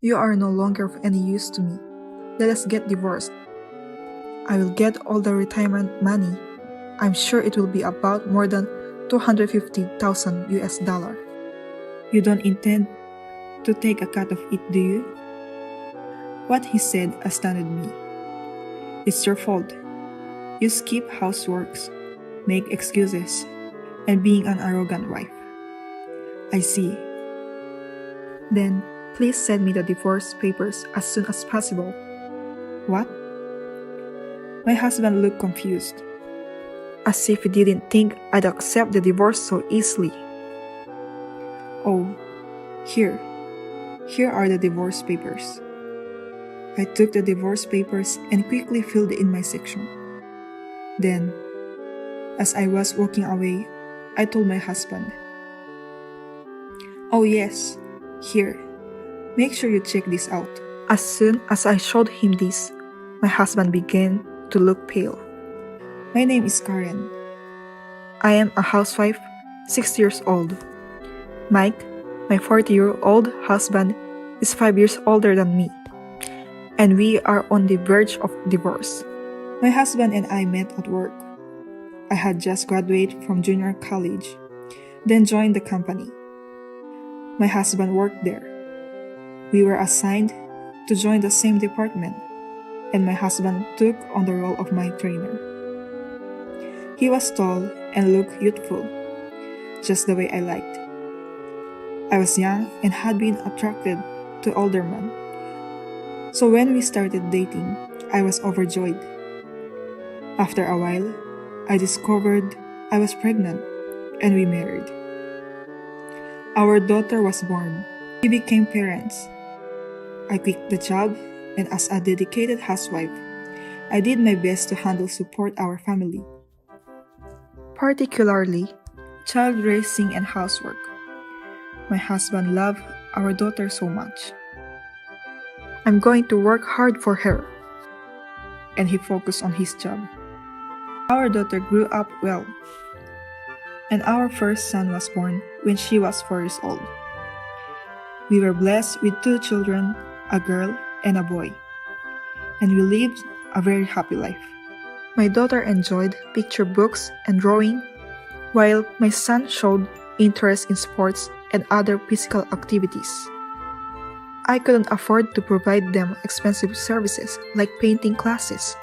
You are no longer of any use to me. Let us get divorced. I will get all the retirement money. I'm sure it will be about more than 250,000 US dollar. You don't intend to take a cut of it, do you? What he said astounded me. It's your fault. You skip houseworks, make excuses, and being an arrogant wife. I see. Then, please send me the divorce papers as soon as possible. What? My husband looked confused, as if he didn't think I'd accept the divorce so easily. Oh, here are the divorce papers. I took the divorce papers and quickly filled in my section. Then, as I was walking away, I told my husband, "Oh yes, here. Make sure you check this out." As soon as I showed him this, my husband began to look pale. My name is Karen. I am a housewife, 6 years old. Mike, my 40-year-old husband, is 5 years older than me, and we are on the verge of divorce. My husband and I met at work. I had just graduated from junior college, then joined the company. My husband worked there. We were assigned to join the same department, and my husband took on the role of my trainer. He was tall and looked youthful, just the way I liked. I was young and had been attracted to older men. So when we started dating, I was overjoyed. After a while, I discovered I was pregnant, and we married. Our daughter was born. We became parents. I quit the job, and as a dedicated housewife, I did my best to support our family, particularly child raising and housework. My husband loved our daughter so much. I'm going to work hard for her, and he focused on his job. Our daughter grew up well, and our first son was born when she was 4 years old. We were blessed with 2 children, a girl and a boy, and we lived a very happy life. My daughter enjoyed picture books and drawing, while my son showed interest in sports and other physical activities. I couldn't afford to provide them expensive services like painting classes.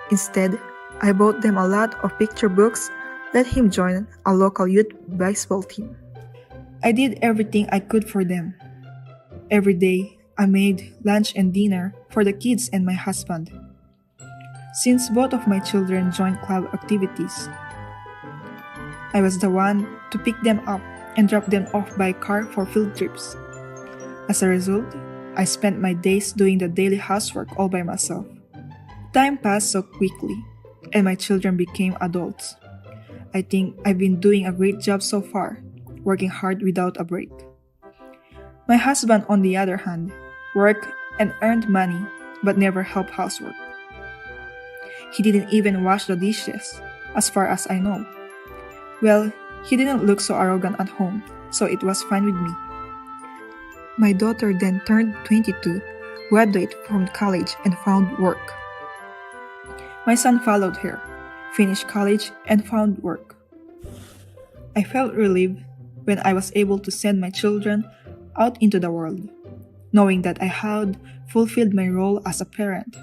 Instead, I bought them a lot of picture books, let him join a local youth baseball team. I did everything I could for them. Every day, I made lunch and dinner for the kids and my husband. Since both of my children joined club activities, I was the one to pick them up and drop them off by car for field trips. As a result, I spent my days doing the daily housework all by myself. Time passed so quickly, and my children became adults. I think I've been doing a great job so far, working hard without a break. My husband, on the other hand, worked and earned money but never helped housework. He didn't even wash the dishes, as far as I know. Well, he didn't look so arrogant at home, so it was fine with me. My daughter then turned 22, graduated from college, and found work. My son followed her, finished college, and found work. I felt relieved when I was able to send my children out into the world, knowing that I had fulfilled my role as a parent.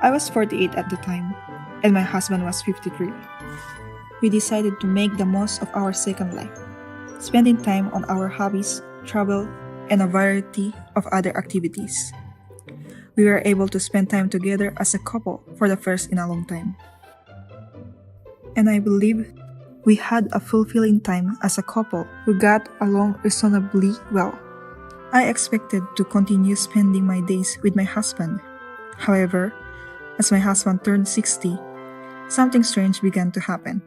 I was 48 at the time, and my husband was 53. We decided to make the most of our second life, spending time on our hobbies, travel, and a variety of other activities. We were able to spend time together as a couple for the first in a long time. And I believe we had a fulfilling time as a couple who got along reasonably well. I expected to continue spending my days with my husband. However, as my husband turned 60, something strange began to happen.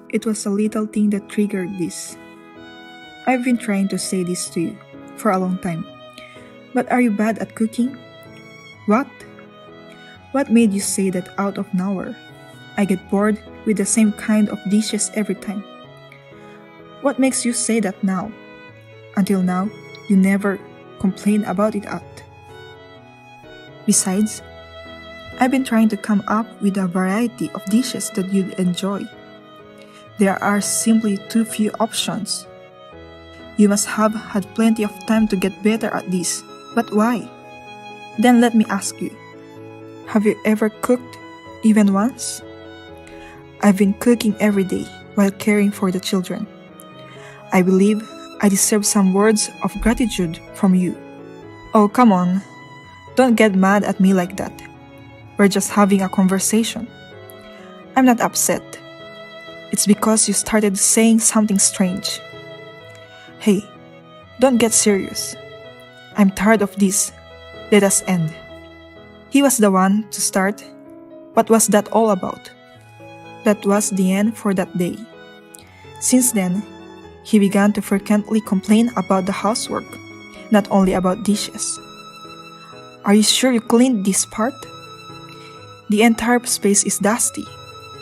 It was a little thing that triggered this. I've been trying to say this to you for a long time. But are you bad at cooking? What? What made you say that out of nowhere? I get bored with the same kind of dishes every time. What makes you say that now? Until now, you never complain about it at. Besides, I've been trying to come up with a variety of dishes that you'd enjoy. There are simply too few options. You must have had plenty of time to get better at this, but why? Then let me ask you, have you ever cooked, even once? I've been cooking every day while caring for the children. I believe I deserve some words of gratitude from you. Oh, come on. Don't get mad at me like that. We're just having a conversation. I'm not upset. It's because you started saying something strange. Hey, don't get serious. I'm tired of this. Let us end. He was the one to start. What was that all about? That was the end for that day. Since then, he began to frequently complain about the housework, not only about dishes. Are you sure you cleaned this part? The entire space is dusty,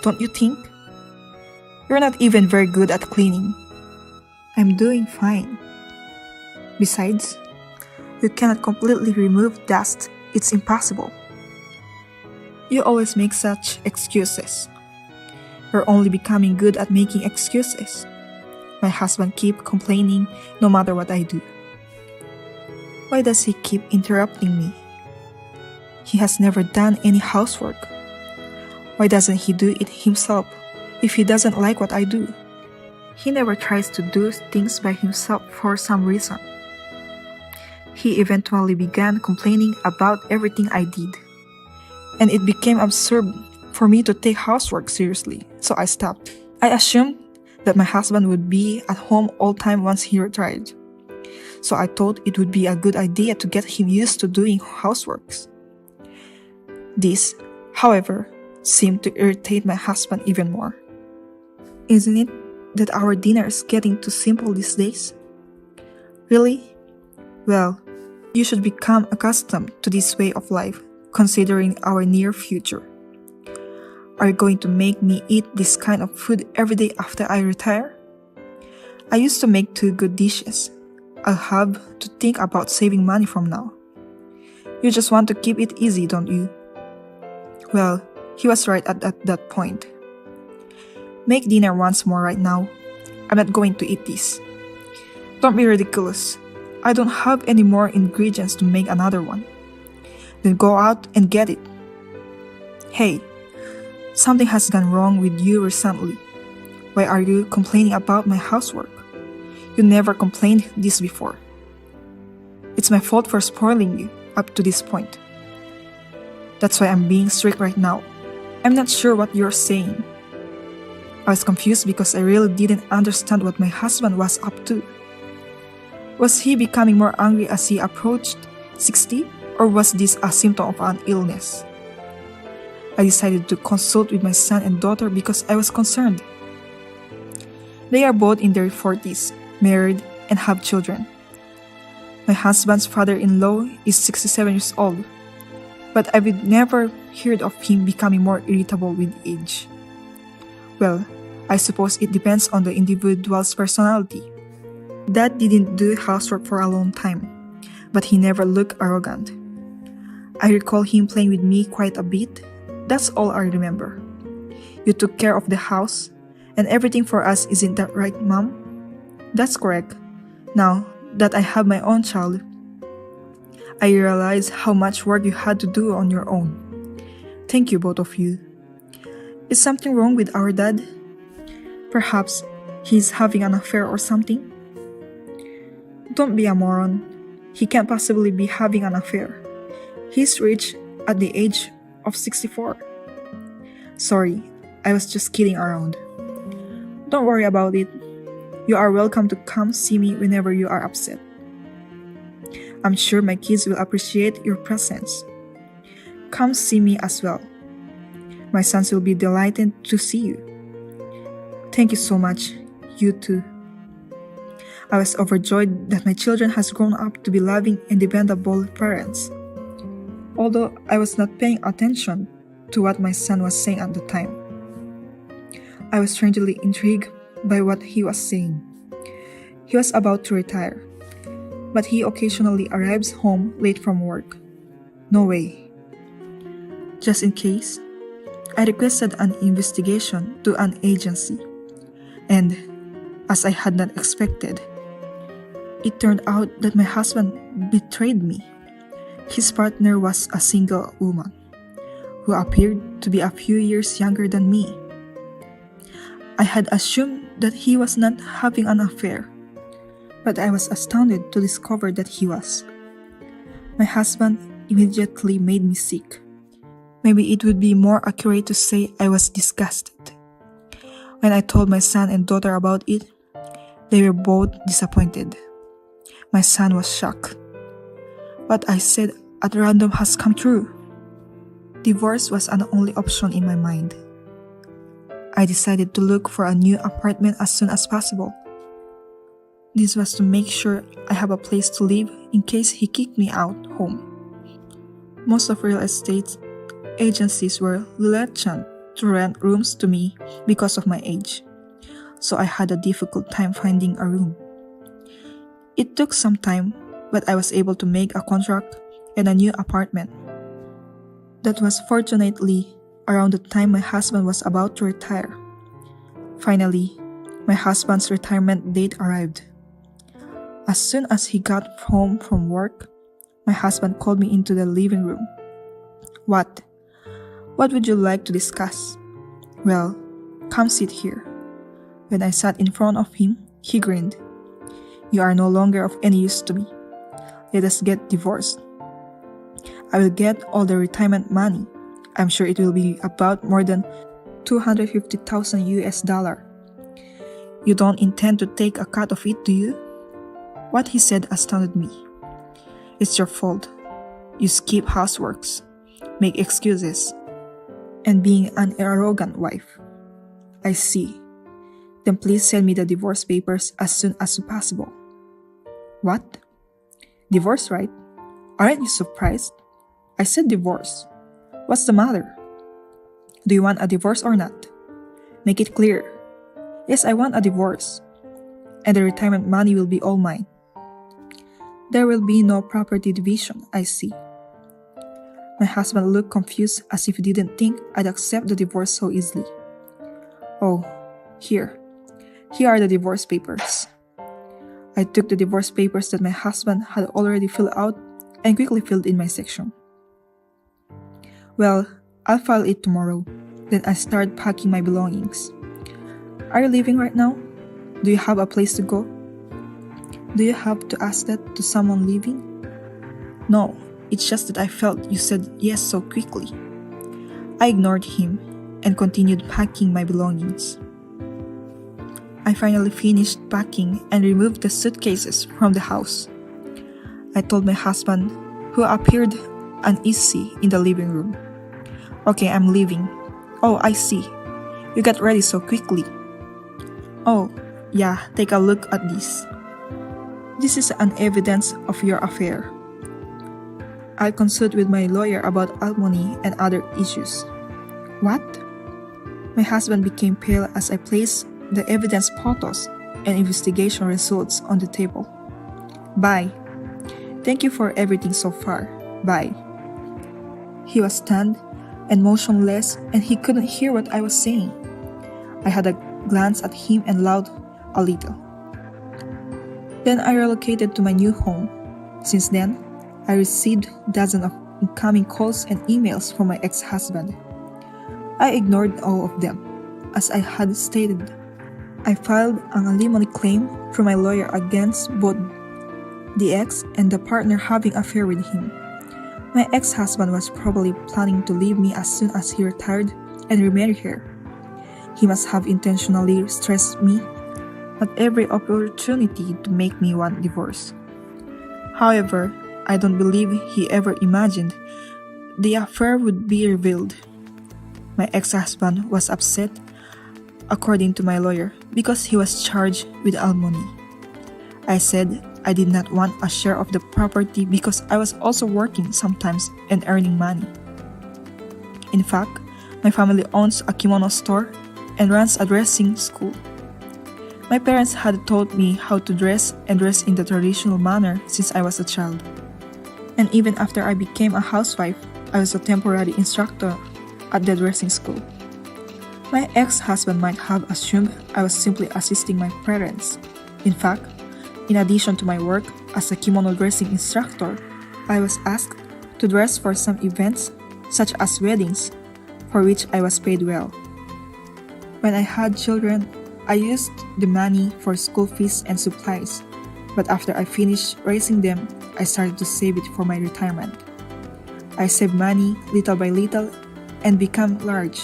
don't you think? You're not even very good at cleaning. I'm doing fine. Besides, you cannot completely remove dust. It's impossible. You always make such excuses. You're only becoming good at making excuses. My husband keeps complaining no matter what I do. Why does he keep interrupting me? He has never done any housework. Why doesn't he do it himself if he doesn't like what I do? He never tries to do things by himself for some reason. He eventually began complaining about everything I did. And it became absurd for me to take housework seriously, so I stopped. I assumed that my husband would be at home all time once he retired. So I thought it would be a good idea to get him used to doing houseworks. This, however, seemed to irritate my husband even more. Isn't it that our dinner is getting too simple these days? Really? Well, you should become accustomed to this way of life, considering our near future. Are you going to make me eat this kind of food every day after I retire? I used to make 2 good dishes. I'll have to think about saving money from now. You just want to keep it easy, don't you? Well, he was right at that point. Make dinner once more right now. I'm not going to eat this. Don't be ridiculous. I don't have any more ingredients to make another one. Then go out and get it. Hey, something has gone wrong with you recently. Why are you complaining about my housework? You never complained this before. It's my fault for spoiling you up to this point. That's why I'm being strict right now. I'm not sure what you're saying. I was confused because I really didn't understand what my husband was up to. Was he becoming more angry as he approached 60, or was this a symptom of an illness? I decided to consult with my son and daughter because I was concerned. They are both in their 40s, married, and have children. My husband's father-in-law is 67 years old, but I've never heard of him becoming more irritable with age. Well, I suppose it depends on the individual's personality. Dad didn't do housework for a long time, but he never looked arrogant. I recall him playing with me quite a bit. That's all I remember. You took care of the house and everything for us, isn't that right, Mom? That's correct. Now that I have my own child, I realize how much work you had to do on your own. Thank you, both of you. Is something wrong with our dad? Perhaps he's having an affair or something? Don't be a moron. He can't possibly be having an affair. He's rich at the age of 64. Sorry, I was just kidding around. Don't worry about it. You are welcome to come see me whenever you are upset. I'm sure my kids will appreciate your presence. Come see me as well. My sons will be delighted to see you. Thank you so much. You too. I was overjoyed that my children has grown up to be loving and dependable parents. Although I was not paying attention to what my son was saying at the time. I was strangely intrigued by what he was saying. He was about to retire. but he occasionally arrives home late from work. No way. Just in case, I requested an investigation to an agency, and as I had not expected, it turned out that my husband betrayed me. His partner was a single woman who appeared to be a few years younger than me. I had assumed that he was not having an affair, but I was astounded to discover that he was. My husband immediately made me sick. Maybe it would be more accurate to say I was disgusted. When I told my son and daughter about it, they were both disappointed. My son was shocked. What I said at random has come true. Divorce was an only option in my mind. I decided to look for a new apartment as soon as possible. This was to make sure I have a place to live in case he kicked me out home. Most of real estate agencies were reluctant to rent rooms to me because of my age, so I had a difficult time finding a room. It took some time, but I was able to make a contract and a new apartment. That was fortunately around the time my husband was about to retire. Finally, my husband's retirement date arrived. As soon as he got home from work, my husband called me into the living room. What? What would you like to discuss? Well, come sit here. When I sat in front of him, he grinned. You are no longer of any use to me. Let us get divorced. I will get all the retirement money. I'm sure it will be about more than $250,000 US. You don't intend to take a cut of it, do you? What he said astounded me. It's your fault. You skip houseworks, make excuses, and being an arrogant wife. I see. Then please send me the divorce papers as soon as possible. What? Divorce, right? Aren't you surprised? I said divorce. What's the matter? Do you want a divorce or not? Make it clear. Yes, I want a divorce. And the retirement money will be all mine. There will be no property division, I see. My husband looked confused as if he didn't think I'd accept the divorce so easily. Oh, here. Here are the divorce papers. I took the divorce papers that my husband had already filled out and quickly filled in my section. Well, I'll file it tomorrow. Then I started packing my belongings. Are you leaving right now? Do you have a place to go? Do you have to ask that to someone leaving? No, it's just that I felt you said yes so quickly. I ignored him and continued packing my belongings. I finally finished packing and removed the suitcases from the house. I told my husband, who appeared uneasy in the living room. Okay, I'm leaving. Oh, I see. You got ready so quickly. Oh, yeah, take a look at this. This is an evidence of your affair. I'll consult with my lawyer about alimony and other issues. What? My husband became pale as I placed the evidence photos and investigation results on the table. Bye. Thank you for everything so far. Bye. He was stunned and motionless, and he couldn't hear what I was saying. I had a glance at him and laughed a little. Then I relocated to my new home. Since then, I received dozens of incoming calls and emails from my ex-husband. I ignored all of them. As I had stated, I filed an alimony claim through my lawyer against both the ex and the partner having an affair with him. My ex-husband was probably planning to leave me as soon as he retired and remarry her. He must have intentionally stressed me at every opportunity to make me want divorce. However, I don't believe he ever imagined the affair would be revealed. My ex-husband was upset, according to my lawyer, because he was charged with alimony. I said I did not want a share of the property because I was also working sometimes and earning money. In fact, my family owns a kimono store and runs a dressing school. My parents had taught me how to dress and dress in the traditional manner since I was a child. And even after I became a housewife, I was a temporary instructor at the dressing school. My ex-husband might have assumed I was simply assisting my parents. In fact, in addition to my work as a kimono dressing instructor, I was asked to dress for some events, such as weddings, for which I was paid well. When I had children, I used the money for school fees and supplies, but after I finished raising them, I started to save it for my retirement. I saved money little by little and became large.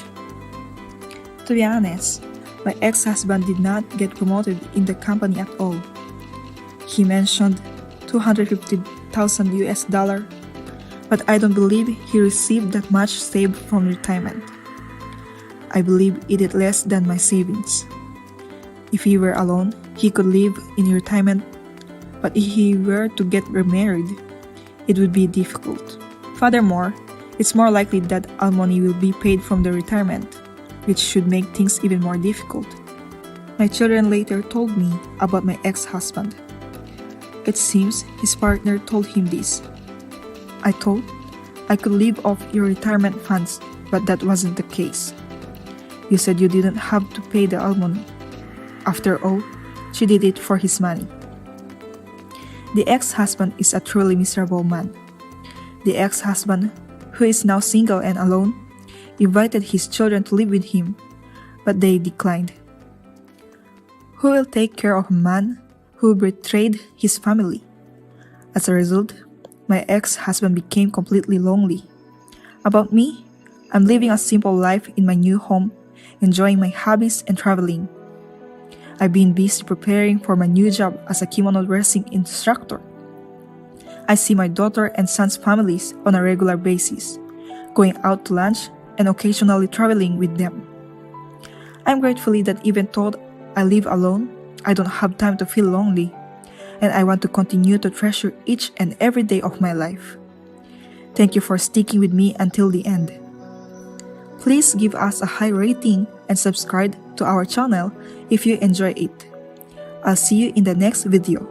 To be honest, my ex-husband did not get promoted in the company at all. He mentioned $250,000 US, but I don't believe he received that much saved from retirement. I believe he did less than my savings. If he were alone, he could live in retirement, but if he were to get remarried, it would be difficult. Furthermore, it's more likely that alimony will be paid from the retirement, which should make things even more difficult. My children later told me about my ex-husband. It seems his partner told him this. I thought I could live off your retirement funds, but that wasn't the case. You said you didn't have to pay the alimony. After all, she did it for his money. The ex-husband is a truly miserable man. The ex-husband, who is now single and alone, invited his children to live with him, but they declined. Who will take care of a man who betrayed his family? As a result, my ex-husband became completely lonely. About me, I'm living a simple life in my new home, enjoying my hobbies and traveling. I've been busy preparing for my new job as a kimono dressing instructor. I see my daughter and son's families on a regular basis, going out to lunch and occasionally traveling with them. I'm grateful that even though I live alone, I don't have time to feel lonely, and I want to continue to treasure each and every day of my life. Thank you for sticking with me until the end. Please give us a high rating and subscribe to our channel if you enjoy it. I'll see you in the next video.